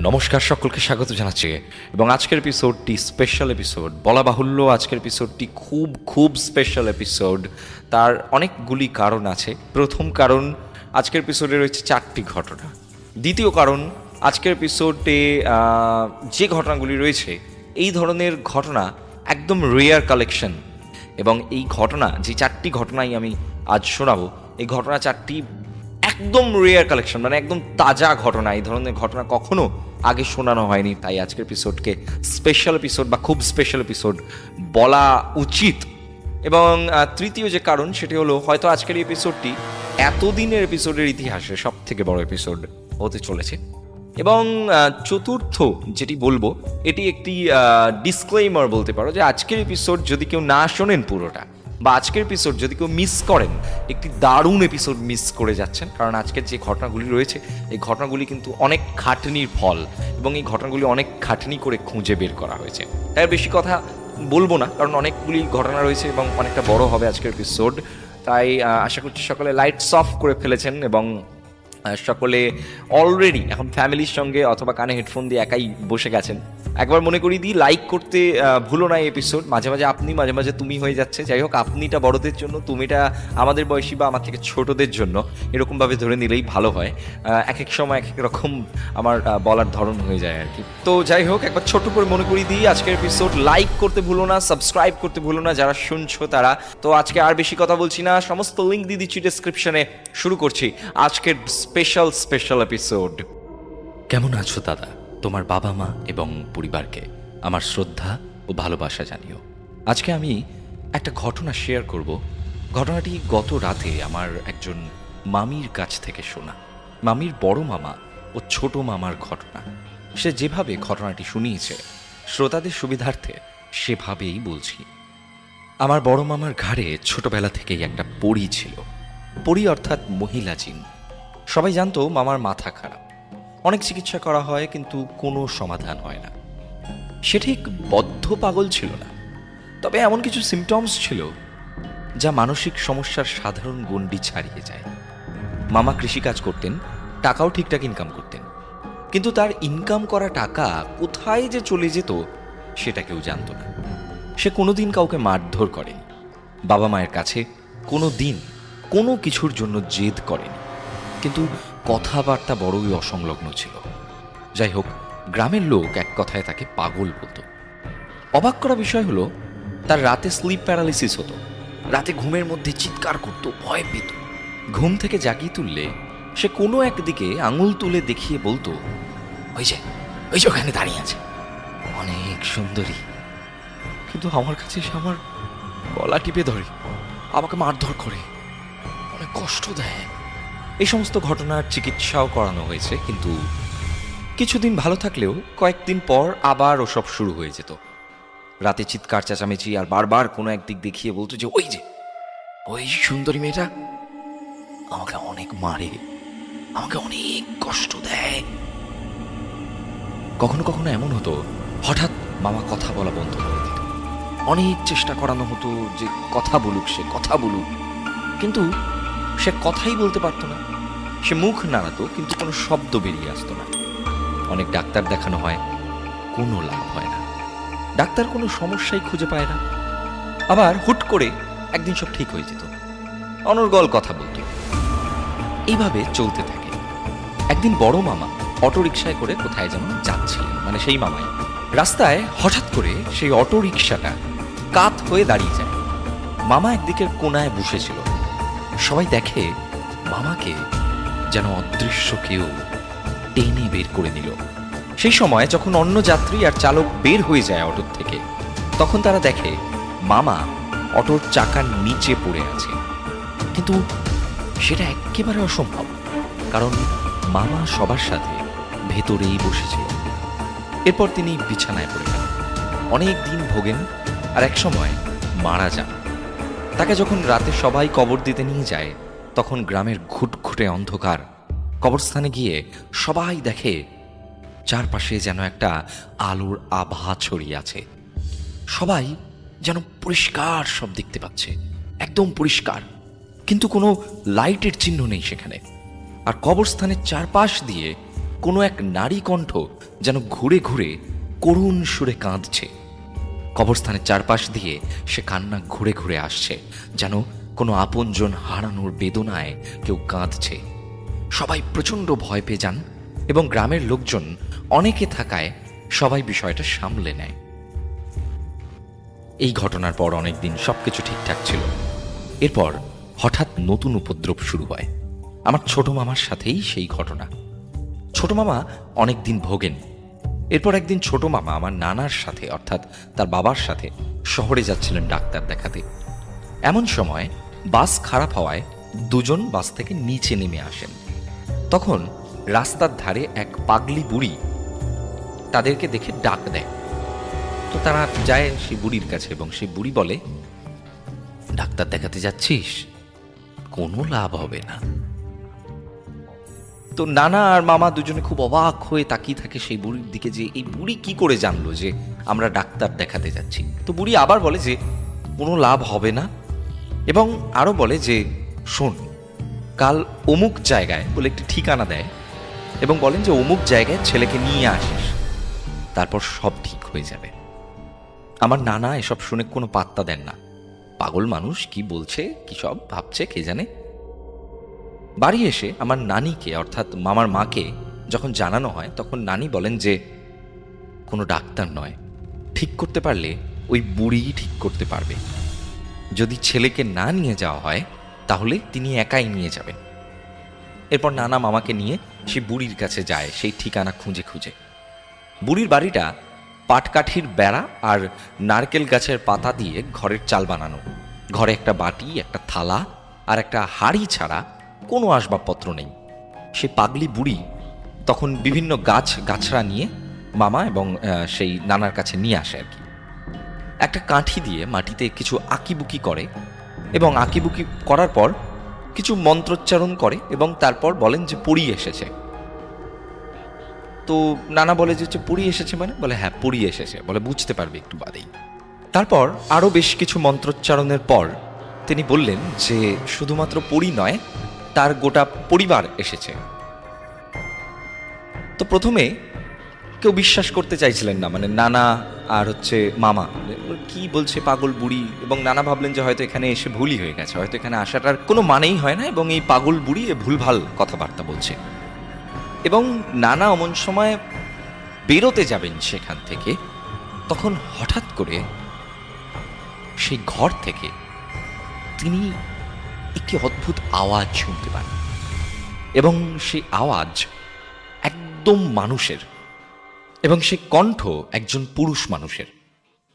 নমস্কার, সকলকে স্বাগত জানাচ্ছি এবং আজকের এপিসোডটি স্পেশাল এপিসোড। বলা বাহুল্য আজকের এপিসোডটি খুব খুব স্পেশাল এপিসোড। তার অনেকগুলি কারণ আছে। প্রথম কারণ, আজকের এপিসোডে রয়েছে 4টি ঘটনা। দ্বিতীয় কারণ, আজকের এপিসোডে যে ঘটনাগুলি রয়েছে এই ধরনের ঘটনা একদম রেয়ার কালেকশন, এবং এই ঘটনা যে 4টি ঘটনাই আমি আজ শোনাবো, এই ঘটনা 4টি একদম রেয়ার কালেকশন, মানে একদম তাজা ঘটনা। এই ধরনের ঘটনা কখনো আগে শোনানো হয়নি, তাই আজকের এপিসোডকে স্পেশাল এপিসোড বা খুব স্পেশাল এপিসোড বলা উচিত। এবং তৃতীয় যে কারণ সেটি হলো, হয়তো আজকের এই এপিসোডটি এতদিনের এপিসোডের ইতিহাসে সব থেকে বড় এপিসোড হতে চলেছে। এবং চতুর্থ যেটি বলবো, এটি একটি ডিসক্লেইমার বলতে পারো, যে আজকের এপিসোড যদি কেউ না শোনেন পুরোটা, বা আজকের এপিসোড যদি কেউ মিস করেন, একটি দারুণ এপিসোড মিস করে যাচ্ছেন। কারণ আজকের যে ঘটনাগুলি রয়েছে এই ঘটনাগুলি কিন্তু অনেক খাটনির ফল, এবং এই ঘটনাগুলি অনেক খাটনি করে খুঁজে বের করা হয়েছে। তাই বেশি কথা বলবো না, কারণ অনেকগুলি ঘটনা রয়েছে এবং অনেকটা বড় হবে আজকের এপিসোড। তাই আশা করছি সকলে লাইটস অফ করে ফেলেছেন এবং সকলে অলরেডি এখন ফ্যামিলির সঙ্গে অথবা কানে হেডফোন দিয়ে একাই বসে গেছেন। একবার মনে করি দিই, লাইক করতে ভুলো না। এপিসোড মাঝে মাঝে আপনি, মাঝে মাঝে তুমি হয়ে যাচ্ছে। যাই হোক, আপনিটা বড়দের জন্য, তুমিটা আমাদের বয়সী বা আমার থেকে ছোটদের জন্য, এরকমভাবে ধরে নিলেই ভালো হয়। এক এক সময় এক এক রকম আমার বলার ধরন হয়ে যায় আর কি। তো যাই হোক, একবার ছোট করে মনে করি দিই, আজকের এপিসোড লাইক করতে ভুলো না, সাবস্ক্রাইব করতে ভুলো না যারা শুনছো তারা। তো আজকে আর বেশি কথা বলছি না, সমস্ত লিঙ্ক দিয়ে দিচ্ছি ডেসক্রিপশনে। শুরু করছি আজকের স্পেশাল এপিসোড। কেমন আছো দাদা? তোমার বাবা মা এবং পরিবারকে আমার শ্রদ্ধা ও ভালোবাসা জানিও। আজকে আমি একটা ঘটনা শেয়ার করব। ঘটনাটি গত রাতে আমার একজন মামির কাছ থেকে শোনা। মামির বড় মামা ও ছোট মামার ঘটনা। সে যেভাবে ঘটনাটি শুনিয়েছে, শ্রোতাদের সুবিধার্থে সেভাবেই বলছি। আমার বড় মামার ঘাড়ে ছোটবেলা থেকেই একটা পরী ছিল। পরী অর্থাৎ মহিলা জিন। সবাই জানতো মামার মাথা খারাপ, অনেক চিকিৎসা করা হয় কিন্তু কোনো সমাধান হয় না। সে ঠিক বদ্ধ পাগল ছিল না, তবে এমন কিছু সিমটমস ছিল যা মানসিক সমস্যার সাধারণ গণ্ডি ছাড়িয়ে যায়। মামা কৃষিকাজ করতেন, টাকাও ঠিকঠাক ইনকাম করতেন, কিন্তু তার ইনকাম করা টাকা কোথায় যে চলে যেত সেটা কেউ জানতো না। সে কোনোদিন কাউকে মারধর করেনি, বাবা মায়ের কাছে কোনো দিন কোনো কিছুর জন্য জেদ করেনি, কিন্তু কথাবার্তা বড়ই অসংলগ্ন ছিল। যাই হোক, গ্রামের লোক এক কথায় তাকে পাগল বলতো। অবাক করা বিষয় হলো, তার রাতে স্লিপ প্যারালিসিস হতো। রাতে ঘুমের মধ্যে চিৎকার করতো, ভয় পেত। ঘুম থেকে জাগিয়ে তুললে সে কোনো একদিকে আঙুল তুলে দেখিয়ে বলতো, ওই যে ওখানে দাঁড়িয়ে আছে, অনেক সুন্দরী। কিন্তু আমার কাছে সে আমার গলা টিপে ধরে, আমাকে মারধর করে, অনেক কষ্ট দেয়। এই সমস্ত ঘটনার চিকিৎসাও করানো হয়েছে, কিন্তু কিছুদিন ভালো থাকলেও কয়েকদিন পর আবার ওসব শুরু হয়ে যেত। রাতে চিৎকার চেঁচামেচি, আর বারবার কোনো একদিক দেখিয়ে বলতো যে ওই সুন্দরী মেয়েটা আমাকে অনেক মারে, আমাকে অনেক কষ্ট দেয়। কখনো কখনো এমন হতো, হঠাৎ মামা কথা বলা বন্ধ করে দিত। অনেক চেষ্টা করানো হতো যে কথা বলুক, সে কথা বলুক, কিন্তু সে কথাই বলতে পারতো না। সে মুখ নাড়াতো কিন্তু কোনো শব্দ বেরিয়ে আসতো না। অনেক ডাক্তার দেখানো হয়, কোনো লাভ হয় না। ডাক্তার কোনো সমস্যাই খুঁজে পায় না। আবার হুট করে একদিন সব ঠিক হয়ে যেত, অনর্গল কথা বলতো। এইভাবে চলতে থাকে। একদিন বড় মামা অটো রিকশায় করে কোথায় যেন যাচ্ছিলেন, মানে সেই মামাই। রাস্তায় হঠাৎ করে সেই অটো রিকশাটা কাত হয়ে দাঁড়িয়ে যায়। মামা একদিকের কোনায় বসেছিল। সবাই দেখে মামাকে যেন অদৃশ্য কেউ টেনে বের করে নিল। সেই সময় যখন অন্য যাত্রী আর চালক বের হয়ে যায় অটোর থেকে, তখন তারা দেখে মামা অটোর চাকার নিচে পড়ে আছে। কিন্তু সেটা একেবারে অসম্ভব, কারণ মামা সবার সাথে ভেতরেই বসেছিল। এরপর তিনি বিছানায় পড়ে গেলেন, অনেক দিন ভোগেন, আর এক সময় মারা যান। তাকে যখন রাতে সবাই কবর দিতে নিয়ে যায়, তখন গ্রামের ঘুটঘুটে অন্ধকার। কবরস্থানে গিয়ে সবাই দেখে চারপাশে যেন একটা আলোর আভা ছড়িয়ে আছে। সবাই যেন পরিষ্কার সব দেখতে পাচ্ছে, একদম পরিষ্কার, কিন্তু কোনো লাইটের চিহ্ন নেই সেখানে। আর কবরস্থানের চারপাশ দিয়ে কোনো এক নারী কণ্ঠ যেন ঘুরে ঘুরে করুণ সুরে কাঁদছে। কবরস্থানের চারপাশ দিয়ে সে কান্না ঘুরে ঘুরে আসছে, যেন কোনো আপনজন হারানোর বেদনায় কেউ কাঁদছে। সবাই প্রচণ্ড ভয় পেয়ে যান এবং গ্রামের লোকজন অনেকে থাকায় সবাই বিষয়টা সামলে নেয়। এই ঘটনার পর অনেকদিন সবকিছু ঠিকঠাক ছিল। এরপর হঠাৎ নতুন উপদ্রব শুরু হয়। আমার ছোট মামার সাথেই সেই ঘটনা। ছোট মামা অনেকদিন ভোগেন। এরপর একদিন ছোট মামা আমার নানার সাথে, অর্থাৎ তার বাবার সাথে শহরে যাচ্ছিলেন ডাক্তার দেখাতে। এমন সময় বাস খারাপ হওয়ায় দুজন বাস থেকে নিচে নেমে আসেন। তখন রাস্তার ধারে এক পাগলি বুড়ি তাদেরকে দেখে ডাক দেয়। তো তারা যায় সেই বুড়ির কাছে এবং সেই বুড়ি বলে, ডাক্তার দেখাতে যাচ্ছিস? কোনো লাভ হবে না। তো নানা আর মামা দুজনে খুব অবাক হয়ে তাকিয়ে থাকে সেই বুড়ির দিকে, যে এই বুড়ি কি করে জানলো যে আমরা ডাক্তার দেখাতে যাচ্ছি। তো বুড়ি আবার বলে যে কোনো লাভ হবে না, এবং আরো বলে যে শোন, কাল অমুক জায়গায় বলে একটি ঠিকানা দেয় এবং বলেন যে অমুক জায়গায় ছেলেকে নিয়ে আসিস, তারপর সব ঠিক হয়ে যাবে। আমার নানা এসব শুনে কোনো পাত্তা দেন না। পাগল মানুষ কি বলছে, কি সব ভাবছে কে জানে। বাড়ি এসে আমার নানিকে, অর্থাৎ মামার মাকে যখন জানানো হয়, তখন নানি বলেন যে কোনো ডাক্তার নয়, ঠিক করতে পারলে ওই বুড়িই ঠিক করতে পারবে। যদি ছেলেকে না নিয়ে যাওয়া হয় তাহলে তিনি একাই নিয়ে যাবেন। এরপর নানা মামাকে নিয়ে সে বুড়ির কাছে যায় সেই ঠিকানা খুঁজে খুঁজে। বুড়ির বাড়িটা পাটকাঠির বেড়া আর নারকেল গাছের পাতা দিয়ে ঘরের চাল বানানো। ঘরে একটা বাটি, একটা থালা আর একটা হাঁড়ি ছাড়া কোনো আসবাবপত্র নেই। সে পাগলি বুড়ি তখন বিভিন্ন গাছড়া নিয়ে মামা এবং সেই নানার কাছে নিয়ে আসে আর কি। একটা কাঠি দিয়ে মাটিতে কিছু আঁকিবুকি করে এবং আঁকিবুকি করার পর কিছু মন্ত্রোচ্চারণ করে এবং তারপর বলেন যে পড়ি এসেছে। তো নানা বলে যে পড়ি এসেছে মানে? বলে হ্যাঁ পড়ি এসেছে। বলে বুঝতে পারবে একটু বাদেই। তারপর আরও বেশ কিছু মন্ত্রোচ্চারণের পর তিনি বললেন যে শুধুমাত্র পড়ি নয়, তার গোটা পরিবার এসেছে। তো প্রথমে কেউ বিশ্বাস করতে চাইছিলেন না, মানে নানা আর মামা, কি বলছে পাগল বুড়ি। এবং নানা ভাবলেন যে হয়তো এখানে এসে ভুলই হয়ে গেছে, হয়তো এখানে আসাটার কোনো মানেই হয় না এবং এই পাগল বুড়ি ভুলভাল কথাবার্তা বলছে। এবং নানা অমন সময় বেরোতে যাবেন সেখান থেকে, তখন হঠাৎ করে সেই ঘর থেকে তিনি একটি অদ্ভুত আওয়াজ শুনতে পান এবং সেই আওয়াজ একদম মানুষের এবং সে কণ্ঠ একজন পুরুষ মানুষের।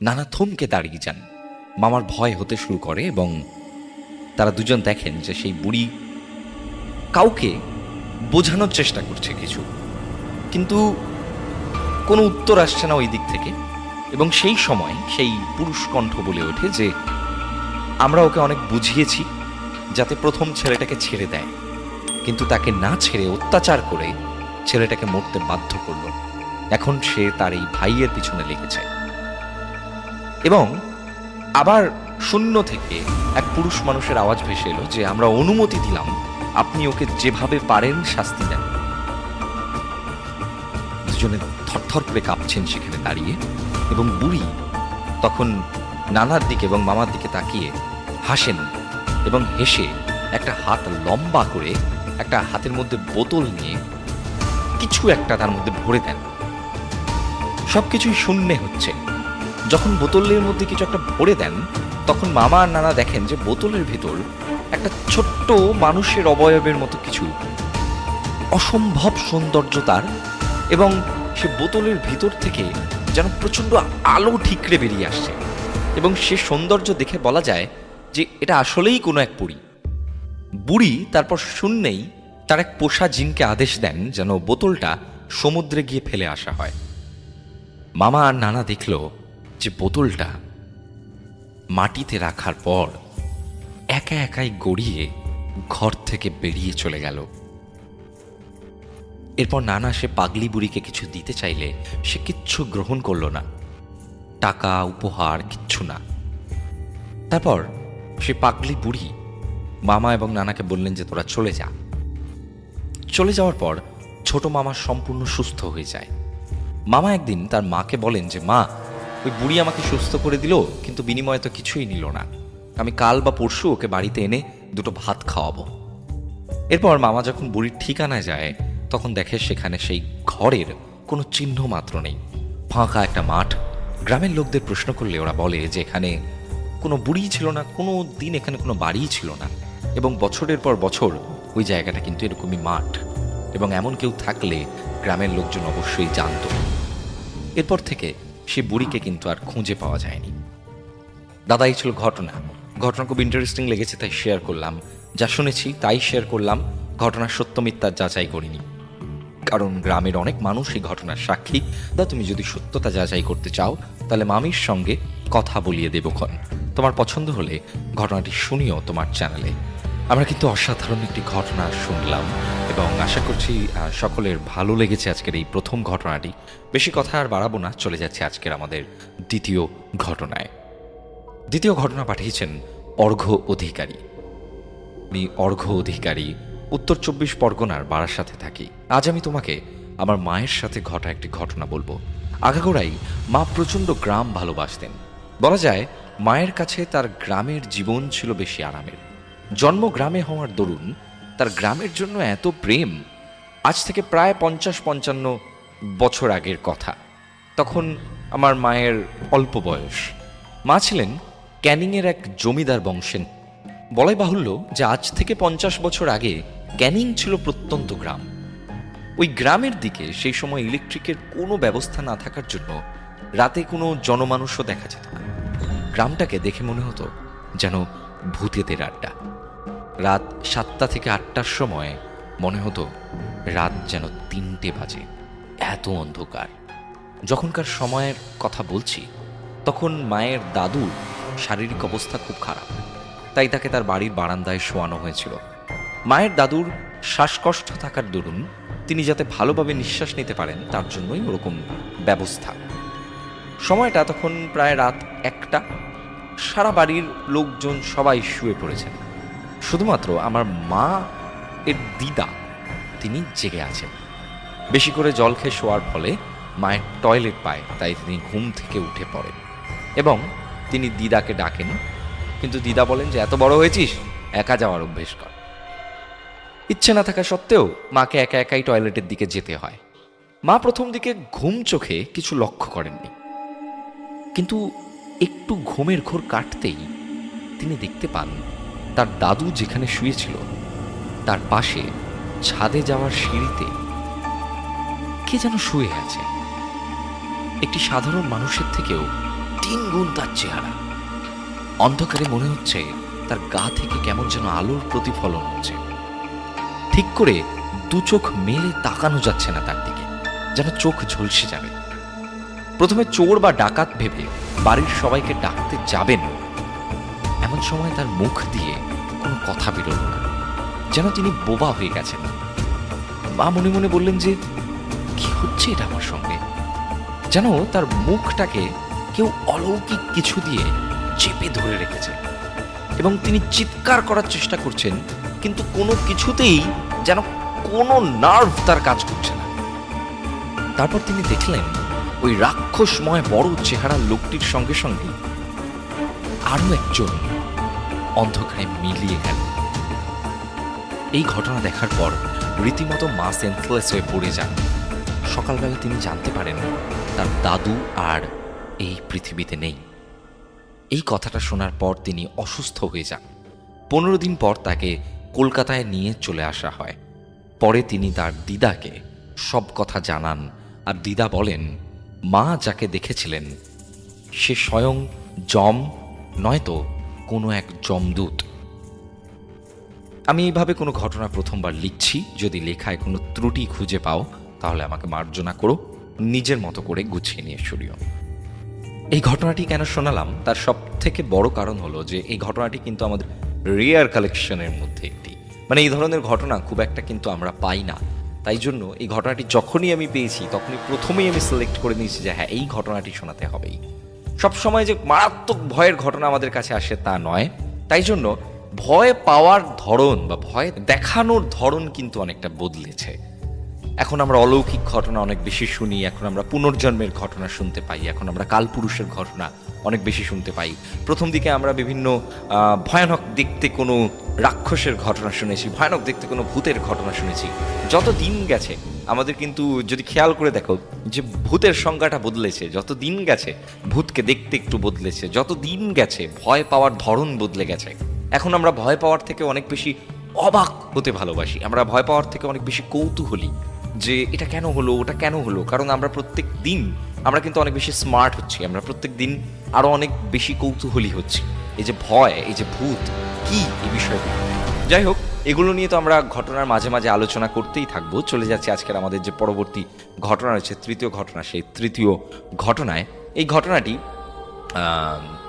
নানা থমকে দাঁড়িয়ে যান। মামার ভয় হতে শুরু করে এবং তারা দুজন দেখেন যে সেই বুড়ি কাউকে বোঝানোর চেষ্টা করছে কিছু, কিন্তু কোনো উত্তর আসছে না ওই দিক থেকে। এবং সেই সময় সেই পুরুষ কণ্ঠ বলে ওঠে যে আমরা ওকে অনেক বুঝিয়েছি যাতে প্রথম ছেলেটাকে ছেড়ে দেয়, কিন্তু তাকে না ছেড়ে অত্যাচার করে ছেলেটাকে মরতে বাধ্য করলো। এখন সে তার এই ভাইয়ের পিছনে লেগেছে। এবং আবার শূন্য থেকে এক পুরুষ মানুষের আওয়াজ ভেসে এলো যে আমরা অনুমতি দিলাম, আপনি ওকে যেভাবে পারেন শাস্তি দেন। দুজনে থরথর করে কাঁপছেন সেখানে দাঁড়িয়ে, এবং বুড়ি তখন নানার দিকে এবং মামার দিকে তাকিয়ে হাসেন এবং হেসে একটা হাত লম্বা করে একটা হাতের মধ্যে বোতল নিয়ে কিছু একটা তার মধ্যে ভরে দেন। সবকিছুই শূন্যে হচ্ছে। যখন বোতলের মধ্যে কিছু একটা ভরে দেন, তখন মামা আর নানা দেখেন যে বোতলের ভেতর একটা ছোট্ট মানুষের অবয়বের মতো কিছু, অসম্ভব সৌন্দর্য তার, এবং সে বোতলের ভিতর থেকে যেন প্রচণ্ড আলো ঠিকরে বেরিয়ে আসছে। এবং সে সৌন্দর্য দেখে বলা যায় যে এটা আসলেই কোনো এক পরী। বুড়ি তারপর শূন্যেই তার এক পোষা জিনকে আদেশ দেন যেন বোতলটা সমুদ্রে গিয়ে ফেলে আসা হয়। মামা আর নানা দেখল যে বোতলটা মাটিতে রাখার পর একা একাই গড়িয়ে ঘর থেকে বেরিয়ে চলে গেল। এরপর নানা সে পাগলি বুড়িকে কিছু দিতে চাইলে সে কিচ্ছু গ্রহণ করল না, টাকা উপহার কিচ্ছু না। তারপর সে পাগলি বুড়ি মামা এবং নানাকে বললেন যে তোরা চলে যা। চলে যাওয়ার পর ছোট মামা সম্পূর্ণ সুস্থ হয়ে যায়। মামা একদিন তার মাকে বলেন যে, মা, ওই বুড়ি আমাকে সুস্থ করে দিল, কিন্তু বিনিময়ে তো কিছুই নিল না। আমি কাল বা পরশু ওকে বাড়িতে এনে দুটো ভাত খাওয়াবো। এরপর মামা যখন বুড়ির ঠিকানায় যায়, তখন দেখে সেখানে সেই ঘরের কোনো চিহ্ন মাত্র নেই, ফাঁকা একটা মাঠ। গ্রামের লোকদের প্রশ্ন করলে ওরা বলে যে এখানে কোনো বুড়ি ছিল না, কোনো দিন এখানে কোনো বাড়িই ছিল না, এবং বছরের পর বছর ওই জায়গাটা কিন্তু এরকমই মাঠ, এবং এমন কেউ থাকলে গ্রামের লোকজন অবশ্যই জানত। এরপর থেকে সে বুড়িকে কিন্তু আর খুঁজে পাওয়া যায়নি। দাদা, এই ছিল ঘটনা খুব ইন্টারেস্টিং লেগেছে তাই শেয়ার করলাম। যা শুনেছি তাই শেয়ার করলাম, ঘটনার সত্য মিথ্যার যাচাই করিনি, কারণ গ্রামের অনেক মানুষ এই ঘটনার সাক্ষী। তুমি যদি সত্যতা যাচাই করতে চাও তাহলে মামির সঙ্গে কথা বলিয়ে দেবক্ষণ। তোমার পছন্দ হলে ঘটনাটি শুনিও তোমার চ্যানেলে। আমরা কিন্তু অসাধারণ একটি ঘটনা শুনলাম এবং আশা করছি সকলের ভালো লেগেছে আজকের এই প্রথম ঘটনাটি। বেশি কথা আর বাড়াবো না, চলে যাচ্ছে আজকের আমাদের দ্বিতীয় ঘটনায়। দ্বিতীয় ঘটনা পাঠিয়েছেন অর্ঘ্য অধিকারী। অর্ঘ্য অধিকারী উত্তর 24 পরগনার বারাসাতে থাকি। আজ আমি তোমাকে আমার মায়ের সাথে ঘটা একটি ঘটনা বলবো। আগাগোড়াই মা প্রচণ্ড গ্রাম ভালোবাসতেন। বলা যায় মায়ের কাছে তার গ্রামের জীবন ছিল বেশি আরামের। জন্ম গ্রামে হওয়ার দরুন তার গ্রামের জন্য এত প্রেম। আজ থেকে প্রায় 50-55 বছর আগের কথা। তখন আমার মায়ের অল্প বয়স। মা ছিলেন ক্যানিংয়ের এক জমিদার বংশের। বলাই বাহুল্য যে আজ থেকে 50 বছর আগে ক্যানিং ছিল প্রত্যন্ত গ্রাম। ওই গ্রামের দিকে সেই সময় ইলেকট্রিকের কোনো ব্যবস্থা না থাকার জন্য রাতে কোনো জনমানুষও দেখা যেত না। গ্রামটাকে দেখে মনে হতো যেন ভূতেদের আড্ডা। রাত 7টা থেকে 8টার সময় মনে হতো রাত যেন 3টে বাজে, এত অন্ধকার। যখনকার সময়ের কথা বলছি তখন মায়ের দাদুর শারীরিক অবস্থা খুব খারাপ, তাই তাকে তার বাড়ির বারান্দায় শোয়ানো হয়েছিল। মায়ের দাদুর শ্বাসকষ্ট থাকার দরুন তিনি যাতে ভালোভাবে নিঃশ্বাস নিতে পারেন তার জন্যই ওরকম ব্যবস্থা। সময়টা তখন প্রায় রাত 1টা। সারা বাড়ির লোকজন সবাই শুয়ে পড়েছেন, শুধুমাত্র আমার মা এর দিদা তিনি জেগে আছেন। বেশি করে জল খেয়ে শোয়ার ফলে মায়ের টয়লেট পায়, তাই তিনি ঘুম থেকে উঠে পড়েন এবং তিনি দিদাকে ডাকেন, কিন্তু দিদা বলেন যে এত বড় হয়েছিস, একা যাওয়ার অভ্যেস কর। ইচ্ছে না থাকা সত্ত্বেও মাকে একা একাই টয়লেটের দিকে যেতে হয়। মা প্রথম দিকে ঘুম চোখে কিছু লক্ষ্য করেননি, কিন্তু একটু ঘুমের ঘোর কাটতেই তিনি দেখতে পান তার দাদু যেখানে শুয়েছিল তার পাশে ছাদে যাওয়ার সিঁড়িতে কে যেন শুয়ে আছে। একটি সাধারণ মানুষের থেকেও 3 গুণ তার চেহারা। অন্ধকারে মনে হচ্ছে তার গা থেকে কেমন যেন আলোর প্রতিফলন হচ্ছে। ঠিক করে 2 চোখ মেলে তাকানো যাচ্ছে না তার দিকে, যেন চোখ ঝলসে যাবে। প্রথমে চোর বা ডাকাত ভেবে বাড়ির সবাইকে ডাকতে যাবেন, এমন সময় তার মুখ দিয়ে কোনো কথা বেরোল না, যেন তিনি বোবা হয়ে গেছেন। মা মনে মনে বললেন যে কি হচ্ছে এটা আমার সঙ্গে, যেন তার মুখটাকে কেউ অলৌকিক কিছু দিয়ে চেপে ধরে রেখেছে এবং তিনি চিৎকার করার চেষ্টা করছেন, কিন্তু কোনো কিছুতেই যেন কোনো নার্ভ তার কাজ করছে না। তারপর তিনি দেখলেন ওই রাক্ষসময় বড় চেহারার লোকটির সঙ্গে সঙ্গে আরো একজন অন্ধকারে মিলিয়ে গেল। এই ঘটনা দেখার পর রীতিমতো মা সেন্সলেস হয়ে পড়ে যান। সকালবেলা তিনি জানতে পারেন তার দাদু আর এই পৃথিবীতে নেই। এই কথাটা শোনার পর তিনি অসুস্থ হয়ে যান। 15 দিন পর তাকে কলকাতায় নিয়ে চলে আসা হয়। পরে তিনি তার দিদাকে সব কথা জানান, আর দিদা বলেন মা যাকে দেখেছিলেন সে স্বয়ং যম নয়তো কোনো এক যমদূত। আমি এইভাবে কোনো ঘটনা প্রথমবার লিখছি। যদি লেখায় কোনো ত্রুটি খুঁজে পাও তাহলে আমাকে মার্জনা করো, নিজের মতো করে গুছিয়ে নিয়ে শুনিও। এই ঘটনাটি কেন শোনালাম তার সব থেকে বড় কারণ হলো যে এই ঘটনাটি কিন্তু আমাদের রেয়ার কালেকশনের মধ্যে একটি, মানে এই ধরনের ঘটনা খুব একটা কিন্তু আমরা পাই না। তাই জন্য এই ঘটনাটি যখনই আমি পেয়েছি তখনই প্রথমেই আমি সিলেক্ট করে নিয়েছি যে হ্যাঁ, এই ঘটনাটি শোনাতে হবেই। সবসময় যে মারাত্মক ভয়ের ঘটনা আমাদের কাছে আসে তা নয়। তাই জন্য ভয় পাওয়ার ধরন বা ভয় দেখানোর ধরন কিন্তু অনেকটা বদলেছে। এখন আমরা অলৌকিক ঘটনা অনেক বেশি শুনি, এখন আমরা পুনর্জন্মের ঘটনা শুনতে পাই, এখন আমরা কালপুরুষের ঘটনা অনেক বেশি শুনতে পাই। প্রথম দিকে আমরা বিভিন্ন ভয়ানক দেখতে কোনো রাক্ষসের ঘটনা শুনেছি, ভয়ানক দেখতে কোনো ভূতের ঘটনা শুনেছি। যত দিন গেছে আমাদের কিন্তু যদি খেয়াল করে দেখো যে ভূতের সংজ্ঞাটা বদলেছে, যত দিন গেছে ভূতকে দেখতে একটু বদলেছে, যত দিন গেছে ভয় পাওয়ার ধরন বদলে গেছে। এখন আমরা ভয় পাওয়ার থেকে অনেক বেশি অবাক হতে ভালোবাসি, আমরা ভয় পাওয়ার থেকে অনেক বেশি কৌতূহলী যে এটা কেন হলো, ওটা কেন হলো। কারণ আমরা প্রত্যেক দিন আমরা কিন্তু অনেক বেশি স্মার্ট হচ্ছি, আমরা প্রত্যেক দিন আরো অনেক বেশি কৌতূহলী হচ্ছি। এই যে ভয়, এই যে ভূত কি, এই বিষয়গুলো, যাই হোক, এগুলো নিয়ে তো আমরা ঘটনার মাঝে মাঝে আলোচনা করতেই থাকবো। চলে যাচ্ছে আজকের আমাদের যে পরবর্তী ঘটনা রয়েছে, তৃতীয় ঘটনা। সেই তৃতীয় ঘটনায়, এই ঘটনাটি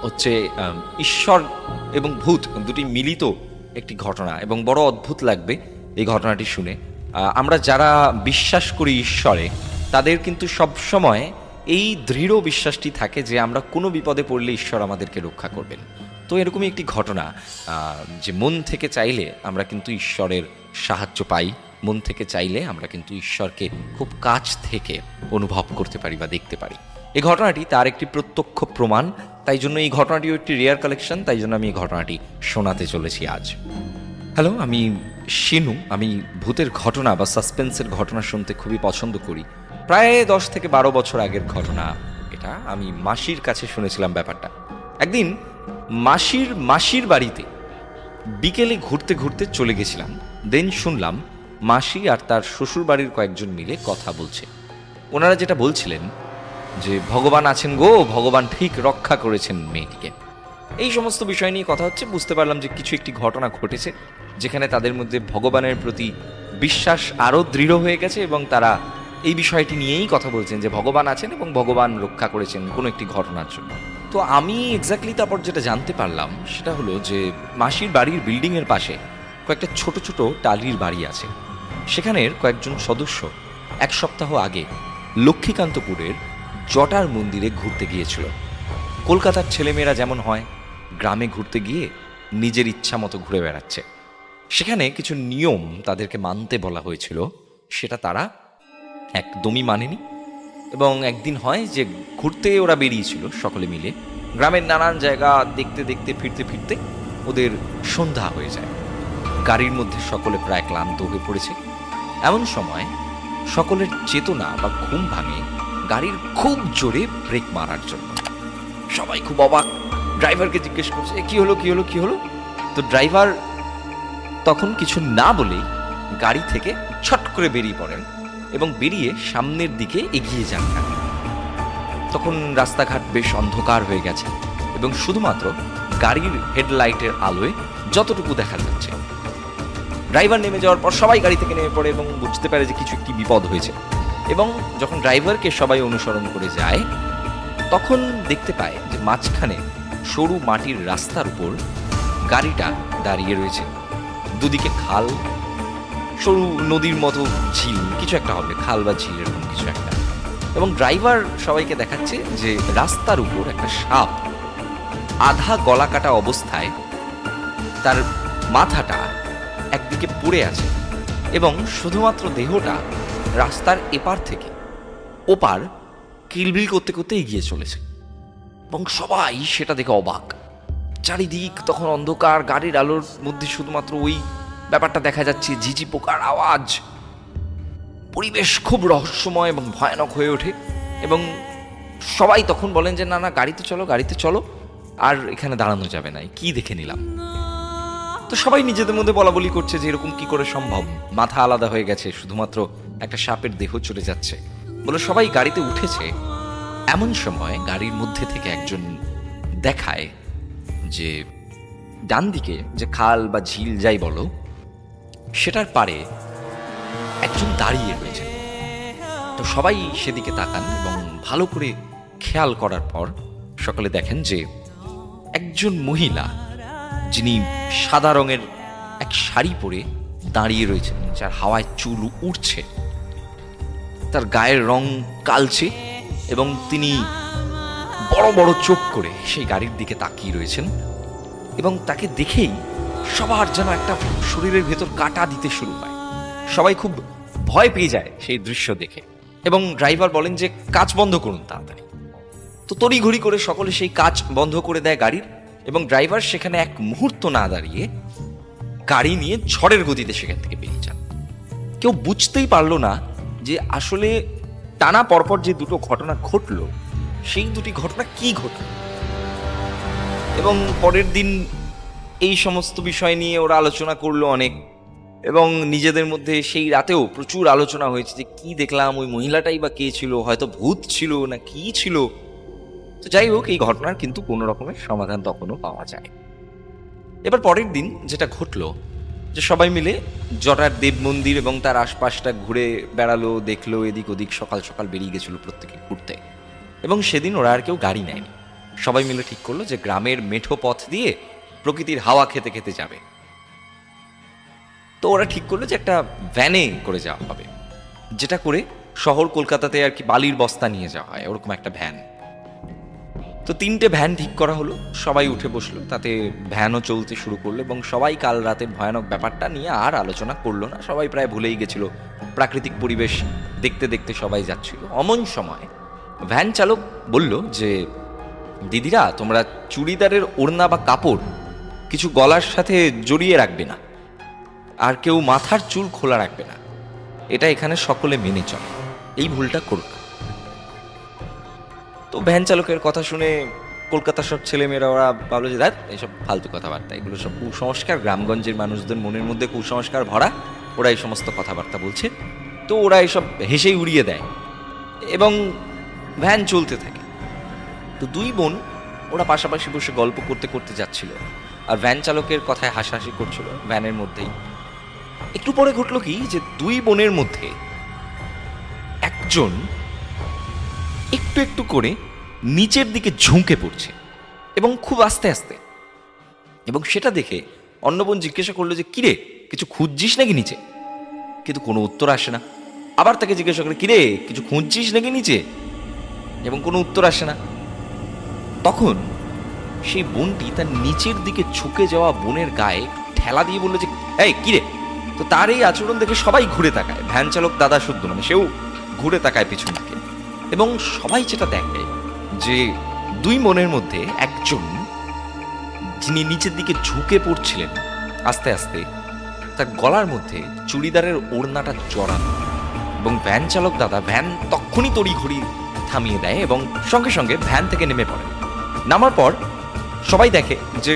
হচ্ছে ঈশ্বর এবং ভূত দুটি মিলিত একটি ঘটনা, এবং বড় অদ্ভুত লাগবে এই ঘটনাটি শুনে। আমরা যারা বিশ্বাস করি ঈশ্বরে, তাদের কিন্তু সবসময় এই দৃঢ় বিশ্বাসটি থাকে যে আমরা কোনো বিপদে পড়লে ঈশ্বর আমাদেরকে রক্ষা করবেন। তো এরকমই একটি ঘটনা, যে মন থেকে চাইলে আমরা কিন্তু ঈশ্বরের সাহায্য পাই, মন থেকে চাইলে আমরা কিন্তু ঈশ্বরকে খুব কাছ থেকে অনুভব করতে পারি বা দেখতে পারি। এই ঘটনাটি তার একটি প্রত্যক্ষ প্রমাণ, তাই জন্য এই ঘটনাটিও একটি রেয়ার কালেকশন, তাই জন্য আমি এই ঘটনাটি শোনাতে চলেছি আজ। হ্যালো, আমি শিনু। আমি ভূতের ঘটনা বা সাসপেন্সের ঘটনা শুনতে খুবই পছন্দ করি। প্রায় 10 থেকে 12 বছর আগের ঘটনা এটা। আমি মাসির কাছে শুনেছিলাম ব্যাপারটা। একদিন মাসির বাড়িতে বিকেলে ঘুরতে ঘুরতে চলে গেছিলাম। দেন শুনলাম মাসি আর তার শ্বশুর বাড়ির কয়েকজন মিলে কথা বলছে। ওনারা যেটা বলছিলেন যে ভগবান আছেন গো, ভগবান ঠিক রক্ষা করেছেন মেয়েটিকে। এই সমস্ত বিষয় নিয়ে কথা হচ্ছে। বুঝতে পারলাম যে কিছু একটি ঘটনা ঘটেছে যেখানে তাদের মধ্যে ভগবানের প্রতি বিশ্বাস আরও দৃঢ় হয়ে গেছে, এবং তারা এই বিষয়টি নিয়েই কথা বলছেন যে ভগবান আছেন এবং ভগবান রক্ষা করেছেন কোনো একটি ঘটনার জন্য। তো আমি এক্স্যাক্টলি তারপর যেটা জানতে পারলাম সেটা হলো যে মাসির বাড়ির বিল্ডিংয়ের পাশে কয়েকটা ছোট ছোট টালির বাড়ি আছে। সেখানের কয়েকজন সদস্য 1 সপ্তাহ আগে লক্ষ্মীকান্তপুরের জটার মন্দিরে ঘুরতে গিয়েছিল। কলকাতার ছেলেমেয়েরা যেমন হয়, গ্রামে ঘুরতে গিয়ে নিজের ইচ্ছা মতো ঘুরে বেড়াচ্ছে। সেখানে কিছু নিয়ম তাদেরকে মানতে বলা হয়েছিল, সেটা তারা একদমই মানেনি। এবং একদিন হয় যে ঘুরতে ওরা বেরিয়েছিল সকলে মিলে, গ্রামের নানান জায়গা দেখতে দেখতে ফিরতে ফিরতে ওদের সন্ধ্যা হয়ে যায়। গাড়ির মধ্যে সকলে প্রায় ক্লান্ত হয়ে পড়েছে। এমন সময় সকলের চেতনা বা ঘুম ভাঙে গাড়ির খুব জোরে ব্রেক মারার জন্য। সবাই খুব অবাক, ড্রাইভারকে জিজ্ঞেস করছে কি হলো কি হলো কি হলো। তো ড্রাইভার তখন কিছু না বলেই গাড়ি থেকে ছট করে বেরিয়ে পড়েন এবং বেরিয়ে সামনের দিকে এগিয়ে যান। তখন রাস্তাঘাট বেশ অন্ধকার হয়ে গেছে এবং শুধুমাত্র গাড়ির হেডলাইটের আলোয় যতটুকু দেখা যাচ্ছে। ড্রাইভার নেমে যাওয়ার পর সবাই গাড়ি থেকে নেমে পড়ে এবং বুঝতে পারে যে কিছু একটি বিপদ হয়েছে। এবং যখন ড্রাইভারকে সবাই অনুসরণ করে যায়, তখন দেখতে পায় যে মাঝখানে সরু মাটির রাস্তার উপর গাড়িটা দাঁড়িয়ে রয়েছে। দুদিকে খাল, সরু নদীর মতো ঝিল কিছু একটা হবে, খাল বা ঝিল এরকম কিছু একটা। এবং ড্রাইভার সবাইকে দেখাচ্ছে যে রাস্তার উপর একটা সাপ আধা গলা কাটা অবস্থায়, তার মাথাটা একদিকে পড়ে আছে এবং শুধুমাত্র দেহটা রাস্তার এপার থেকে ওপার কিলবিল করতে করতে এগিয়ে চলেছে। এবং সবাই সেটা দেখে অবাক। চারিদিক তখন অন্ধকার, গাড়ির আলোর মধ্যে শুধুমাত্র ওই ব্যাপারটা দেখা যাচ্ছে, ঝিঝি পোকার আওয়াজ। পরিবেশ খুব রহস্যময় এবং ভয়ানক হয়ে ওঠে। এবং সবাই তখন বলেন যে না না, গাড়িতে চলো গাড়িতে চলো, আর এখানে দাঁড়ানো যাবে না, কি দেখে নিলাম। তো সবাই নিজেদের মধ্যে বলা বলি করছে যে এরকম কি করে সম্ভব, মাথা আলাদা হয়ে গেছে, শুধুমাত্র একটা সাপের দেহ চলে যাচ্ছে বলে সবাই গাড়িতে উঠেছে। এমন সময় গাড়ির মধ্যে থেকে একজন দেখায় যে ডান দিকে যে খাল বা ঝিল যাই বলো, সেটার পারে একজন দাঁড়িয়ে রয়েছে। তো সবাই সেদিকে তাকান এবং ভালো করে খেয়াল করার পর সকলে দেখেন যে একজন মহিলা, যিনি সাদা রঙের এক শাড়ি পরে দাঁড়িয়ে রয়েছেন, যার হাওয়ায় চুল উড়ছে, তার গায়ের রং কালচে এবং তিনি বড় বড় চোখ করে সেই গাড়ির দিকে তাকিয়ে রয়েছেন। এবং তাকে দেখেই সবার যেন একটা শরীরের ভেতর কাটা দিতে শুরু হয়। সবাই খুব ভয় পেয়ে যায় সেই দৃশ্য দেখে, এবং ড্রাইভার বলেন যে কাঁচ বন্ধ করুন তাড়াতাড়ি। তো তড়িঘড়ি করে সকলে সেই কাঁচ বন্ধ করে দেয় গাড়ির, এবং ড্রাইভার সেখানে এক মুহূর্ত না দাঁড়িয়ে গাড়ি নিয়ে ঝড়ের গতিতে সেখান থেকে বেরিয়ে যান। কেউ বুঝতেই পারলো না যে আসলে টানা পরপর যে দুটো ঘটনা ঘটলো সেই দুটি ঘটনা কি ঘটল। এবং পরের দিন এই সমস্ত বিষয় নিয়ে ওরা আলোচনা করলো অনেক, এবং নিজেদের মধ্যে সেই রাতেও প্রচুর আলোচনা হয়েছে যে কি দেখলাম, ওই মহিলাটাই বা কে ছিল, হয়তো ভূত ছিল না কি ছিল। তো যাই হোক, এই ঘটনার কিন্তু কোনো রকমের সমাধান তখনও পাওয়া যায়। এবার পরের দিন যেটা ঘটলো, যে সবাই মিলে জটার দেব মন্দির এবং তার আশপাশটা ঘুরে বেড়ালো, দেখলো এদিক ওদিক, সকাল সকাল বেরিয়ে গেছিল প্রত্যেকে ঘুরতে। এবং সেদিন ওরা আর কেউ গাড়ি নেয়নি, সবাই মিলে ঠিক করলো যে গ্রামের মেঠো পথ দিয়ে প্রকৃতির হাওয়া খেতে খেতে যাবে। তো ওরা ঠিক করলো যে একটা ভ্যানে করে যাওয়া হবে, যেটা করে শহর কলকাতাতে আর কি বালির বস্তা নিয়ে যাওয়া হয়, ওরকম একটা ভ্যান। তো 3টে ভ্যান ঠিক করা হলো, সবাই উঠে বসলো, তাতে ভ্যানও চলতে শুরু করলো, এবং সবাই কাল রাতের ভয়ানক ব্যাপারটা নিয়ে আর আলোচনা করলো না, সবাই প্রায় ভুলেই গেছিল। প্রাকৃতিক পরিবেশ দেখতে দেখতে সবাই যাচ্ছিল। অমন সময় ভ্যান চালক বলল যে দিদিরা, তোমরা চুড়িদারের ওড়না বা কাপড় কিছু গলার সাথে জড়িয়ে রাখবে না, আর কেউ মাথার চুল খোলা রাখবে না, এটা এখানে সকলে মেনে চলে, এই ভুলটা করো না। তো ভ্যান চালকের কথা শুনে কলকাতার সব ছেলেমেয়েরা ওরা ভাবলো যে এইসব ফালতু কথাবার্তা, এগুলো সব কুসংস্কার, গ্রামগঞ্জের মানুষদের মনের মধ্যে কুসংস্কার ভরা, ওরা এই সমস্ত কথাবার্তা বলছে। তো ওরা এইসব হেসেই উড়িয়ে দেয় এবং ভ্যান চলতে থাকে। তো 2 বোন ওরা পাশাপাশি বসে গল্প করতে করতে যাচ্ছিল, আর ভ্যান চালকের কথায় হাসাহাসি করছিল ভ্যানের মধ্যেই। একটু পরে ঘটলো কি, যে 2 বোনের মধ্যে একজন একটু একটু করে নিচের দিকে ঝুঁকে পড়ছে, এবং খুব আস্তে আস্তে। এবং সেটা দেখে অন্য বোন জিজ্ঞাসা করলো যে কিরে, কিছু খুঁজছিস নাকি নিচে? কিন্তু কোনো উত্তর আসে না। আবার তাকে জিজ্ঞাসা করে, কিরে কিছু খুঁজছিস নাকি নিচে? এবং কোনো উত্তর আসে না। তখন সেই বোনটি তার নিচের দিকে ঝুঁকে যাওয়া বোনের গায়ে ঠেলা দিয়ে বললো যে এই কিরে। তো তার এই আচরণ দেখে সবাই ঘুরে তাকায়, ভ্যান চালক দাদা শুদ্ধ মানে সেও ঘুরে তাকায় পিছন দিকে, এবং সবাই যেটা দেখে যে 2 বোনের মধ্যে একজন, যিনি নিচের দিকে ঝুঁকে পড়ছিলেন আস্তে আস্তে, তার গলার মধ্যে চুড়িদারের ওড়নাটা জড়ানো। এবং ভ্যান চালক দাদা ভ্যান তখনই তড়িঘড়ি থামিয়ে দেয় এবং সঙ্গে সঙ্গে ভ্যান থেকে নেমে পড়ে। নামার পর সবাই দেখে যে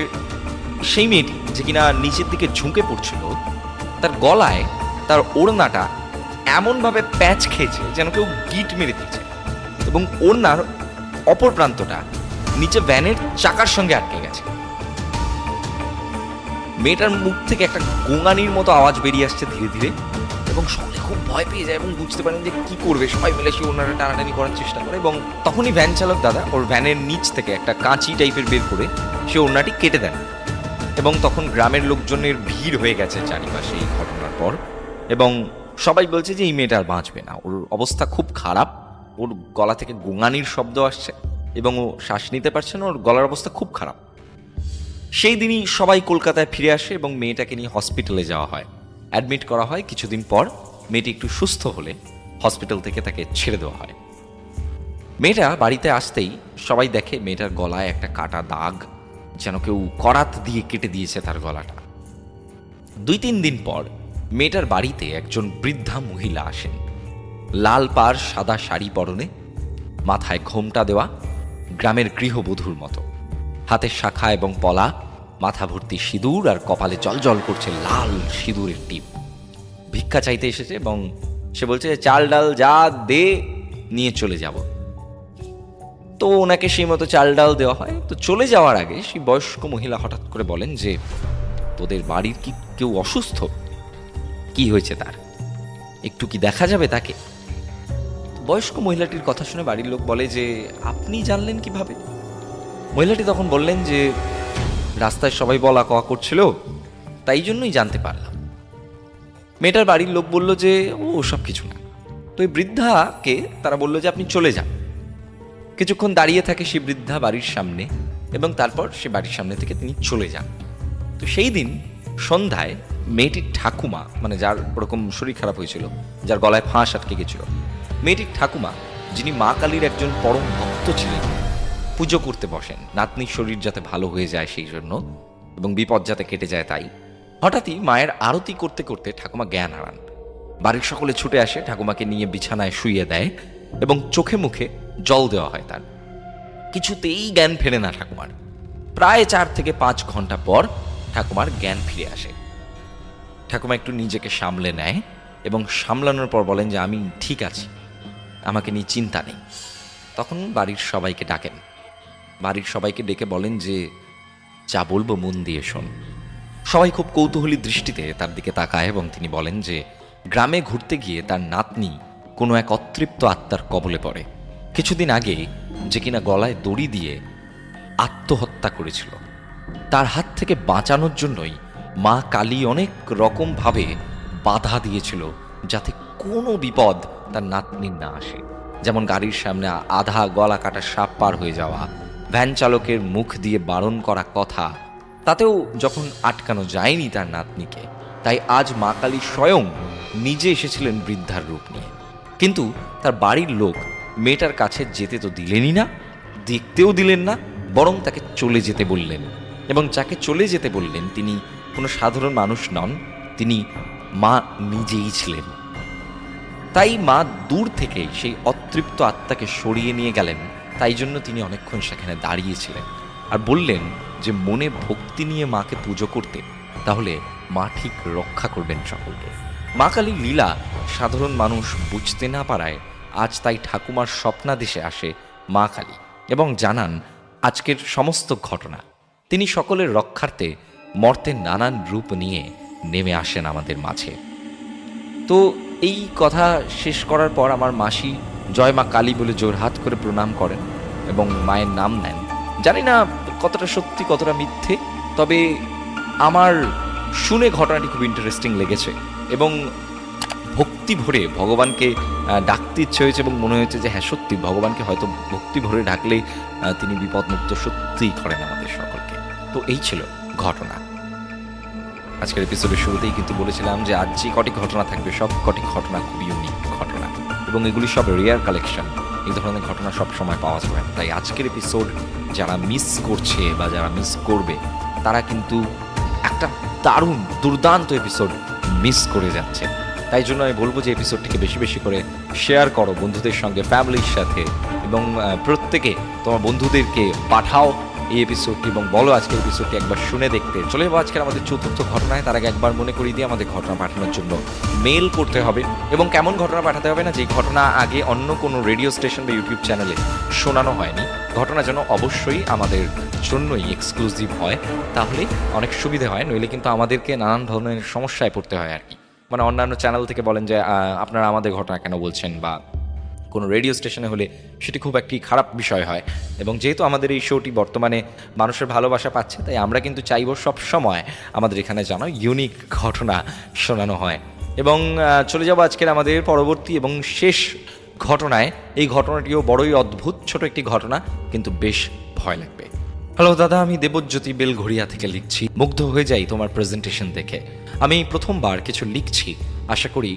সেই মেয়েটি যে কিনা নিচের দিকে ঝুঁকে পড়ছিল, তার গলায় তার ওড়নাটা এমনভাবে প্যাচ খেয়েছে যেন কেউ গিট মেরে দিয়েছে, এবং ওড়নার অপর প্রান্তটা নিচে ভ্যানের চাকার সঙ্গে আটকে গেছে। মেয়েটার মুখ থেকে একটা গোঙানির মতো আওয়াজ বেরিয়ে আসছে ধীরে ধীরে, এবং সকলে খুব ভয় পেয়ে যায় এবং বুঝতে পারেন যে কি করবে। সবাই মিলে সেই ওড়নাটা টানাটানি করার চেষ্টা করে, এবং তখনই ভ্যান চালক দাদা ওর ভ্যানের নিচ থেকে একটা কাঁচি টাইপের বের করে সে ওড়নাটি কেটে দেন। এবং তখন গ্রামের লোকজনের ভিড় হয়ে গেছে চারিপাশে এই ঘটনার পর, এবং সবাই বলছে যে এই মেয়েটা আর বাঁচবে না, ওর অবস্থা খুব খারাপ, ওর গলা থেকে গোঙানির শব্দ আসছে এবং ও শ্বাস নিতে পারছে না, ওর গলার অবস্থা খুব খারাপ। সেই দিনই সবাই কলকাতায় ফিরে আসে এবং মেয়েটাকে নিয়ে হসপিটালে যাওয়া হয়, অ্যাডমিট করা হয়। কিছুদিন পর মেয়েটি একটু সুস্থ হলে হসপিটাল থেকে তাকে ছেড়ে দেওয়া হয়। মেয়েটা বাড়িতে আসতেই সবাই দেখে মেয়েটার গলায় একটা কাটা দাগ, যেন কেউ করাত দিয়ে কেটে দিয়েছে তার গলাটা। 2-3 দিন পর মেয়েটার বাড়িতে একজন বৃদ্ধা মহিলা আসেন, লাল পাড় সাদা শাড়ি পরনে, মাথায় ঘোমটা দেওয়া, গ্রামের গৃহবধূর মতো, হাতে শাখা এবং পলা, মাথা ভর্তি সিঁদুর, আর কপালে জলজল করছে লাল সিঁদুরের টিপ। ভিক্ষা চাইতে এসেছে এবং সে বলছে চাল ডাল যা দে নিয়ে চলে যাব। তো ওনাকে সেই মতো চাল ডাল দেওয়া হয়। তো চলে যাওয়ার আগে সেই বয়স্ক মহিলা হঠাৎ করে বলেন যে তোদের বাড়ির কি কেউ অসুস্থ? কি হয়েছে তার? একটু কি দেখা যাবে তাকে? বয়স্ক মহিলাটির কথা শুনে বাড়ির লোক বলে যে আপনি জানলেন কিভাবে? মহিলাটি তখন বললেন যে রাস্তায় সবাই বলা কওয়া করছিল, তাই জন্যই জানতে পারলাম। মেয়েটার বাড়ির লোক বলল যে ও সব কিছু না। তো এই বৃদ্ধাকে তারা বলল যে আপনি চলে যান। কিছুক্ষণ দাঁড়িয়ে থাকে সেই বৃদ্ধা বাড়ির সামনে, এবং তারপর সে বাড়ির সামনে থেকে তিনি চলে যান। তো সেই দিন সন্ধ্যায় মেয়েটির ঠাকুমা, মানে যার ওরকম শরীর খারাপ হয়েছিল, যার গলায় ফাঁস আটকে গেছিল, মেয়েটির ঠাকুমা, যিনি মা কালীর একজন পরম ভক্ত ছিলেন, পুজো করতে বসেন নাতনির শরীর যাতে ভালো হয়ে যায় সেই জন্য, এবং বিপদ যাতে কেটে যায় তাই। হঠাৎই মায়ের আরতি করতে করতে ঠাকুমা জ্ঞান হারান। বাড়ির সকলে ছুটে আসে, ঠাকুমাকে নিয়ে বিছানায় শুইয়ে দেয় এবং চোখে মুখে জল দেওয়া হয় তার। কিছুতেই জ্ঞান ফেরে না ঠাকুমার। প্রায় 4 থেকে 5 ঘন্টা পর ঠাকুমার জ্ঞান ফিরে আসে। ঠাকুমা একটু নিজেকে সামলে নেয় এবং সামলানোর পর বলেন যে আমি ঠিক আছি, আমাকে নিয়ে চিন্তা নেই। তখন বাড়ির সবাইকে ডাকেন, বাড়ির সবাইকে ডেকে বলেন যে যা বলবো মন দিয়ে শোন। সবাই খুব কৌতূহলী দৃষ্টিতে তার দিকে তাকায় এবং তিনি বলেন যে গ্রামে ঘুরতে গিয়ে তার নাতনি কোনো এক অতৃপ্ত আত্মার কবলে পড়ে। কিছুদিন আগে যে কিনা গলায় দড়ি দিয়ে আত্মহত্যা করেছিল, তার হাত থেকে বাঁচানোর জন্যই মা কালী অনেক রকমভাবে বাধা দিয়েছিল যাতে কোনো বিপদ তার নাতনির না আসে। যেমন গাড়ির সামনে আধা গলা কাটা সাপ পার হয়ে যাওয়া, ভ্যান চালকের মুখ দিয়ে বারণ করা কথা, তাতেও যখন আটকানো যায়নি তার নাতনিকে, তাই আজ মা কালী স্বয়ং নিজে এসেছিলেন বৃদ্ধার রূপ নিয়ে। কিন্তু তার বাড়ির লোক মেয়েটার কাছে যেতে তো দিলেনই না, দেখতেও দিলেন না, বরং তাকে চলে যেতে বললেন। এবং যাকে চলে যেতে বললেন তিনি কোনো সাধারণ মানুষ নন, তিনি মা নিজেই ছিলেন। তাই মা দূর থেকে সেই অতৃপ্ত আত্মাকে সরিয়ে নিয়ে গেলেন। তাই জন্য তিনি অনেকক্ষণ সেখানে দাঁড়িয়েছিলেন আর বললেন যে মনে ভক্তি নিয়ে মাকে পুজো করতে, তাহলে মা ঠিক রক্ষা করবেন সকলকে। মা কালীর লীলা সাধারণ মানুষ বুঝতে না পারায় আজ তাই ঠাকুমার স্বপ্নাদেশে আসে মা কালী এবং জানান আজকের সমস্ত ঘটনা। তিনি সকলের রক্ষার্থে মর্তের নানান রূপ নিয়ে নেমে আসেন আমাদের মাঝে। তো এই কথা শেষ করার পর আমার মাসি জয় মা কালী বলে জোরহাত করে প্রণাম করেন এবং মায়ের নাম নেন। জানি না কতটা সত্যি কতটা মিথ্যে, তবে আমার শুনে ঘটনাটি খুব ইন্টারেস্টিং লেগেছে এবং ভক্তি ভরে ভগবানকে ডাকতে ইচ্ছে হয়েছে এবং মনে হয়েছে যে হ্যাঁ সত্যি ভগবানকে হয়তো ভক্তি ভরে ডাকলে তিনি বিপদমুক্ত সত্যিই করেন আমাদের সকলকে। তো এই ছিল ঘটনা। আজকের এপিসোডের শুরুতেই কিন্তু বলেছিলাম যে আজ যে কটি ঘটনা থাকবে সব কটি ঘটনা খুবই ইউনিক ঘটনা এবং এগুলি সব রেয়ার কালেকশন। এই ধরনের ঘটনা সব সময় পাওয়া যাবে না। তাই আজকের এপিসোড যারা মিস করছে বা যারা মিস করবে তারা কিন্তু একটা দারুণ দুর্দান্ত এপিসোড মিস করে যাচ্ছে। তাই জন্য আমি বলবো যে এপিসোডটিকে বেশি বেশি করে শেয়ার করো বন্ধুদের সঙ্গে, ফ্যামিলির সাথে, এবং প্রত্যেকে তোমার বন্ধুদেরকে পাঠাও এই এপিসোডটি এবং বলো আজকের এপিসোডটি একবার শুনে দেখতে। চলে যাবো আজকের আমাদের চতুর্থ ঘটনায়। তার আগে একবার মনে করিয়ে দিয়ে আমাদের ঘটনা পাঠানোর জন্য মেল করতে হবে এবং কেমন ঘটনা পাঠাতে হবে না, যে ঘটনা আগে অন্য কোনো রেডিও স্টেশন বা ইউটিউব চ্যানেলে শোনানো হয়নি, ঘটনা যেন অবশ্যই আমাদের জন্যই এক্সক্লুসিভ হয়, তাহলে অনেক সুবিধে হয়। নইলে কিন্তু আমাদেরকে নানান ধরনের সমস্যায় পড়তে হয় আর কি। মানে অন্যান্য চ্যানেল থেকে বলেন যে আপনারা আমাদের ঘটনা কেন বলছেন, বা কোনো রেডিও স্টেশনে হলে সেটি খুব একটি খারাপ বিষয় হয়। এবং যেহেতু আমাদের এই শোটি বর্তমানে মানুষের ভালোবাসা পাচ্ছে, তাই আমরা কিন্তু চাইব সব সময় আমাদের এখানে যেন ইউনিক ঘটনা শোনানো হয়। এবং চলে যাব আজকের আমাদের পরবর্তী এবং শেষ ঘটনায়। এই ঘটনাটিও বড়ই অদ্ভুত, ছোট একটি ঘটনা, কিন্তু বেশ ভয় লাগবে। হ্যালো দাদা, আমি দেবজ্যোতি বেলঘড়িয়া থেকে লিখছি। মুগ্ধ হয়ে যাই তোমার প্রেজেন্টেশন দেখে। আমি প্রথমবার কিছু লিখছি, আশা করি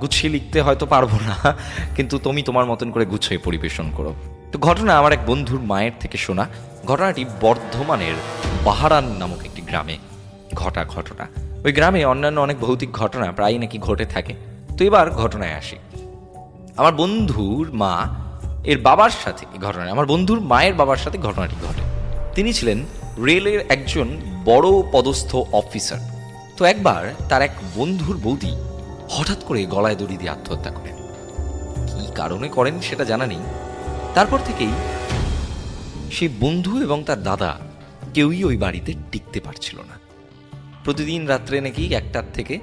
গুছিয়ে লিখতে হয়তো পারবো না, কিন্তু তুমি তোমার মতন করে গুছিয়ে পরিবেশন করো। তো ঘটনা আমার এক বন্ধুর মায়ের থেকে শোনা। ঘটনাটি বর্ধমানের বাহারান নামক একটি গ্রামে ঘটা ঘটনা। ওই গ্রামে অন্যান্য অনেক ভৌতিক ঘটনা প্রায়ই নাকি ঘটে থাকে। তো এবার ঘটনায় আসি। আমার বন্ধুর মা এর বাবার সাথে ঘটনা, আমার বন্ধুর মায়ের বাবার সাথে ঘটনাটি ঘটে। তিনি ছিলেন রেলের একজন বড় পদস্থ অফিসার। তো একবার তার এক বন্ধুর বৌদি হঠাৎ করে গলায় দড়ি দিয়ে আত্মহত্যা করেন। কি কারণে করেন সেটা জানা নেই। তারপর থেকেই সেই বন্ধু এবং তার দাদা কেউই ওই বাড়িতে টিকতে পারছিল না। প্রতিদিন রাত্রে নাকি 1টার থেকে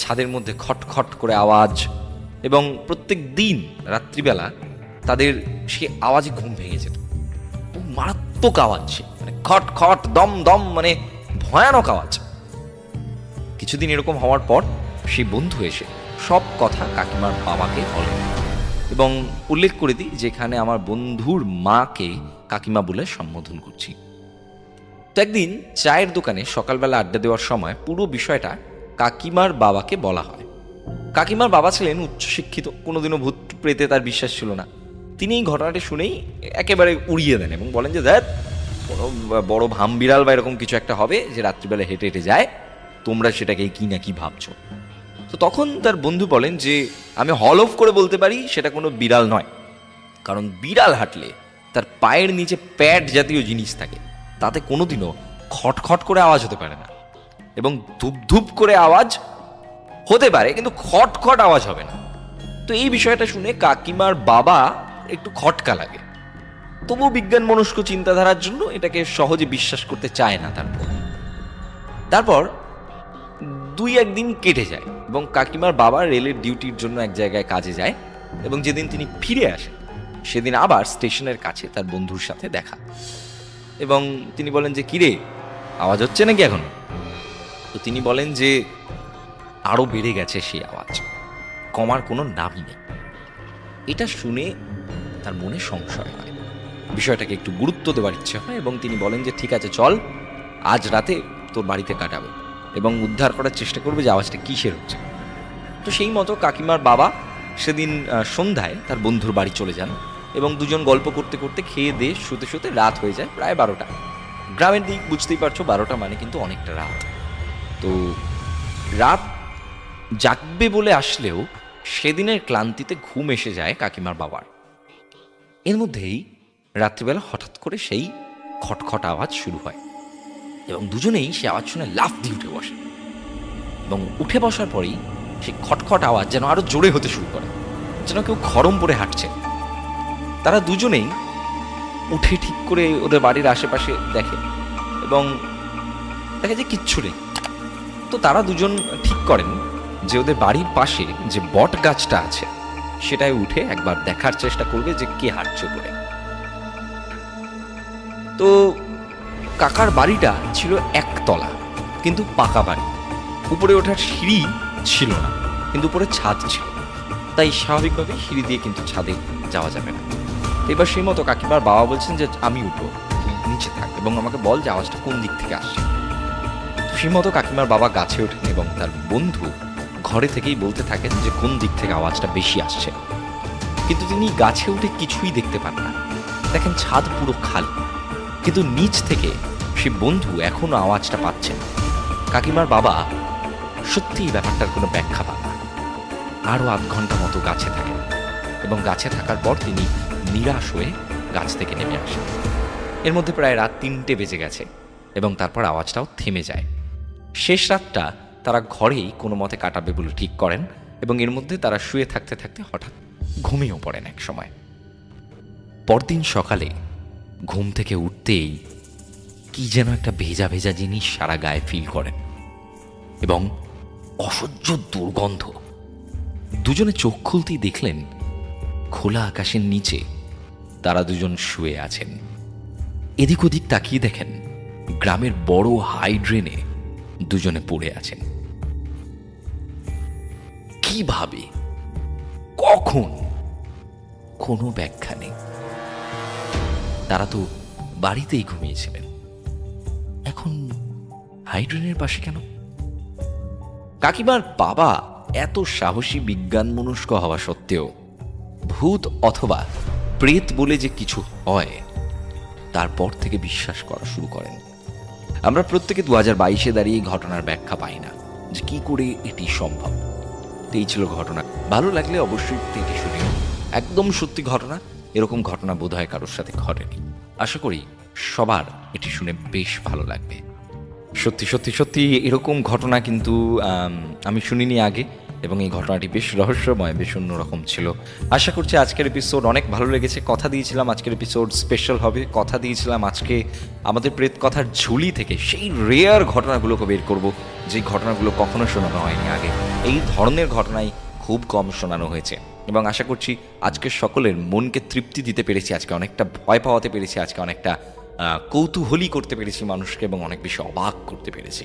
ছাদের মধ্যে খটখট করে আওয়াজ, এবং প্রত্যেক দিন রাত্রিবেলা তাদের সে আওয়াজে ঘুম ভেঙে যেত। মারাত্মক আওয়াজ, মানে খট খট দম দম, মানে ভয়ানক আওয়াজ। কিছুদিন এরকম হওয়ার পর সেই বন্ধু এসে সব কথা কাকিমার বাবাকে বলেন এবং উল্লেখ করে দিই যেখানে আমার বন্ধুর মাকে কাকিমা বলে সম্বোধন করছি। তো একদিন চায়ের দোকানে সকালবেলা আড্ডা দেওয়ার সময় পুরো বিষয়টা কাকিমার বাবাকে বলা হয়। কাকিমার বাবা ছিলেন উচ্চশিক্ষিত, কোনোদিনও ভূত প্রেতে তার বিশ্বাস ছিল না। তিনি এই ঘটনাটি শুনেই একেবারে উড়িয়ে দেন এবং বলেন যে দেখ, কোনো বড় ভামবিড়াল বা এরকম কিছু একটা হবে যে রাত্রিবেলা হেঁটে হেঁটে যায়, তোমরা সেটাকে কি না কি ভাবছো। তো তখন তার বন্ধু বলেন যে আমি হল অফ করে বলতে পারি সেটা কোনো বিড়াল নয়, কারণ বিড়াল হাঁটলে তার পায়ের নিচে প্যাড জাতীয় জিনিস থাকে, তাতে কোনোদিনও খটখট করে আওয়াজ হতে পারে না, এবং ধূপ ধূপ করে আওয়াজ হতে পারে কিন্তু খটখট আওয়াজ হবে না। তো এই বিষয়টা শুনে কাকিমার বাবা একটু খটকা লাগে, তবুও বিজ্ঞান মনস্ক চিন্তাধারার জন্য এটাকে সহজে বিশ্বাস করতে চায় না। তারপর 2-1 দিন কেটে যায় এবং কাকিমার বাবা রেলের ডিউটির জন্য এক জায়গায় কাজে যায়, এবং যেদিন তিনি ফিরে আসেন সেদিন আবার স্টেশনের কাছে তার বন্ধুর সাথে দেখা, এবং তিনি বলেন যে কিরে, আওয়াজ হচ্ছে নাকি এখন? তো তিনি বলেন যে আরো বেড়ে গেছে সেই আওয়াজ, কমার কোনো নামই নেই। এটা শুনে তার মনে সংশয় হয়, বিষয়টাকে একটু গুরুত্ব দেওয়ার ইচ্ছে হয়, এবং তিনি বলেন যে ঠিক আছে চল, আজ রাতে তোর বাড়িতে কাটাবো এবং উদ্ধার করার চেষ্টা করবে যে আওয়াজটা কিসের হচ্ছে। তো সেই মতো কাকিমার বাবা সেদিন সন্ধ্যায় তার বন্ধুর বাড়ি চলে যান, এবং দুজন গল্প করতে করতে খেয়ে দিয়ে শুতে শুতে রাত হয়ে যায় প্রায় 12টা। গ্রামের দিক বুঝতেই পারছো, 12টা মানে কিন্তু অনেকটা রাত। তো রাত জাগবে বলে আসলেও সেদিনের ক্লান্তিতে ঘুম এসে যায় কাকিমার বাবার। এর মধ্যেই রাত্রিবেলা হঠাৎ করে সেই খটখট আওয়াজ শুরু হয়, এবং দুজনেই সে আওয়াজ শুনে লাফ দিয়ে উঠে বসে, এবং উঠে বসার পরেই সেই খটখট আওয়াজ যেন আরো জোরে হতে শুরু করে, যেন কেউ খড়ম পরে হাঁটছে। তারা দুজনেই উঠে ঠিক করে ওদের বাড়ির আশেপাশে দেখে, এবং দেখে যে কিচ্ছু নেই। তো তারা দুজন ঠিক করেন যে ওদের বাড়ির পাশে যে বট গাছটা আছে সেটাই উঠে একবার দেখার চেষ্টা করবে যে কে হাঁটছে বলে। তো কাকার বাড়িটা ছিল একতলা, কিন্তু পাকা বাড়ি, উপরে ওঠার সিঁড়ি ছিল না, কিন্তু উপরে ছাদ ছিল, তাই স্বাভাবিকভাবে সিঁড়ি দিয়ে কিন্তু ছাদে যাওয়া যাবে না। এবার সেই মতো কাকিমার বাবা বলছেন যে আমি উঠবো, তুই নিচে থাক এবং আমাকে বল যে আওয়াজটা কোন দিক থেকে আসছে। তো সেই মতো কাকিমার বাবা গাছে ওঠেন এবং তার বন্ধু ঘরে থেকেই বলতে থাকেন যে কোন দিক থেকে আওয়াজটা বেশি আসছে, কিন্তু তিনি গাছে উঠে কিছুই দেখতে পান না। দেখেন ছাদ পুরো খালি, কিন্তু নিচ থেকে সে বন্ধু এখনো আওয়াজটা পাচ্ছেন। কাকিমার বাবা সত্যি এই ব্যাপারটার কোনো ব্যাখ্যা পান না। আরও 8 ঘন্টা মতো গাছে থাকেন, এবং গাছে থাকার পর তিনি নিরাশ হয়ে গাছ থেকে নেমে আসেন। এর মধ্যে প্রায় রাত 3টে বেজে গেছে, এবং তারপর আওয়াজটাও থেমে যায়। শেষ রাতটা তারা ঘরেই কোনো মতে কাটাবে বলে ঠিক করেন, এবং এর মধ্যে তারা শুয়ে থাকতে থাকতে হঠাৎ ঘুমিয়েও পড়েন এক সময়। পরদিন সকালে ঘুম থেকে উঠতেই কি যেন একটা ভেজা ভেজা জিনিস সারা গায়ে ফিল করেন, এবং অসহ্য দুর্গন্ধ। দুজনে চোখ খুলতেই দেখলেন খোলা আকাশের নিচে তারা দুজন শুয়ে আছেন। এদিক ওদিক তাকিয়ে দেখেন গ্রামের বড় হাই ড্রেনে দুজনে পড়ে আছেন। কিভাবে, কখন, কোনো ব্যাখ্যা নেই। তারা তো বাড়িতেই ঘুমিয়েছিলেন, এখন হাইড্রেনের পাশে কেন? কাকিমার বাবা এত সাহসী বিজ্ঞান মনস্ক হওয়া সত্ত্বেও ভূত অথবা প্রেত বলে যে কিছু হয় তারপর থেকে বিশ্বাস করা শুরু করেন। আমরা প্রত্যেকে 2022-এ দাঁড়িয়ে ঘটনার ব্যাখ্যা পাই না যে কি করে এটি সম্ভব। এই ছিল ঘটনা। ভালো লাগলে অবশ্যই এটি শুনিও। একদম সত্যি ঘটনা, এরকম ঘটনা বোধহয় কারোর সাথে ঘটেনি। আশা করি সবার এটি শুনে বেশ ভালো লাগবে। সত্যি সত্যি সত্যি এরকম ঘটনা কিন্তু আমি শুনিনি আগে, এবং এই ঘটনাটি বেশ রহস্যময়, বেশ অন্যরকম ছিল। আশা করছি আজকের এপিসোড অনেক ভালো লেগেছে। কথা দিয়েছিলাম আজকের এপিসোড স্পেশাল হবে, কথা দিয়েছিলাম আজকে আমাদের প্রেত কথার ঝুলি থেকে সেই রেয়ার ঘটনাগুলোকে বের করব, যে ঘটনাগুলো কখনো শোনানো হয়নি আগে। এই ধরনের ঘটনাই খুব কম শোনানো হয়েছে, এবং আশা করছি আজকের সকলের মনকে তৃপ্তি দিতে পেরেছি, আজকে অনেকটা ভয় পাওয়াতে পেরেছি, আজকে অনেকটা কৌতূহলী করতে পেরেছি মানুষকে, এবং অনেক বেশি অবাক করতে পেরেছি।